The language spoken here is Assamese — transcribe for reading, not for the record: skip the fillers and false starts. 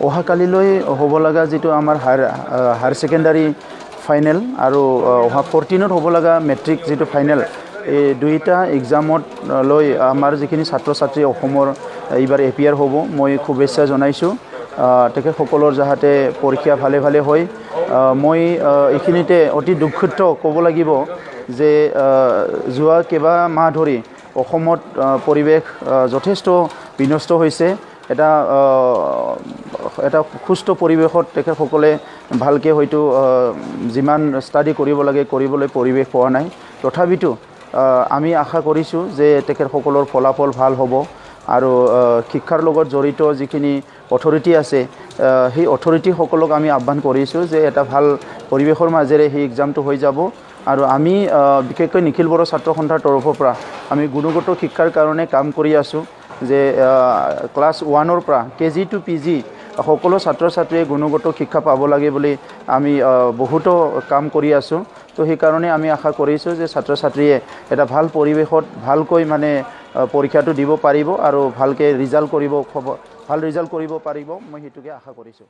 অহাকালিলৈ হ'ব লগা যিটো আমাৰ হায়াৰ ছেকেণ্ডাৰী ফাইনেল আৰু অহা 14ত হ'ব লগা মেট্ৰিক যিটো ফাইনেল এই দুইটা এক্সামত লৈ আমাৰ যিখিনি ছাত্ৰ ছাত্ৰী অসমৰ এইবাৰ এপিয়াৰ হ'ব মই শুভেচ্ছা জনাইছোঁ তেখেতসকলৰ যাতে পৰীক্ষা ভালে ভালে হয় মই এইখিনিতে অতি দুঃখিত ক'ব লাগিব যে যোৱা কেইবা মাহ ধৰি অসমত পৰিৱেশ যথেষ্ট বিনষ্ট হৈছে এটা সুস্থ পৰিৱেশত তেখেতসকলে ভালকৈ হয়তো যিমান ষ্টাডি কৰিব লাগে কৰিবলৈ পৰিৱেশ পোৱা নাই তথাপিতো আমি আশা কৰিছোঁ যে তেখেতসকলৰ ফলাফল ভাল হ'ব আৰু শিক্ষাৰ লগত জড়িত যিখিনি অথৰিটি আছে সেই অথৰিটিসকলক আমি আহ্বান কৰিছোঁ যে এটা ভাল পৰিৱেশৰ মাজেৰে সেই এক্সামটো হৈ যাব আৰু আমি বিশেষকৈ নিখিল বড়ো ছাত্ৰ সন্থাৰ তৰফৰ পৰা আমি গুণগত শিক্ষাৰ কাৰণে কাম কৰি আছোঁ যে ক্লাছ 1ৰ পৰা কেজি টু পিজি সকলো ছাত্ৰ ছাত্ৰীয়ে গুণগত শিক্ষা পাব লাগে বুলি আমি বহুতো কাম কৰি আছোঁ তো সেইকাৰণে আমি আশা কৰিছোঁ যে ছাত্ৰ ছাত্ৰীয়ে এটা ভাল পৰিৱেশত ভালকৈ মানে পৰীক্ষাটো দিব পাৰিব আৰু ভালকৈ ভাল ৰিজাল্ট কৰিব পাৰিব মই সেইটোকে আশা কৰিছোঁ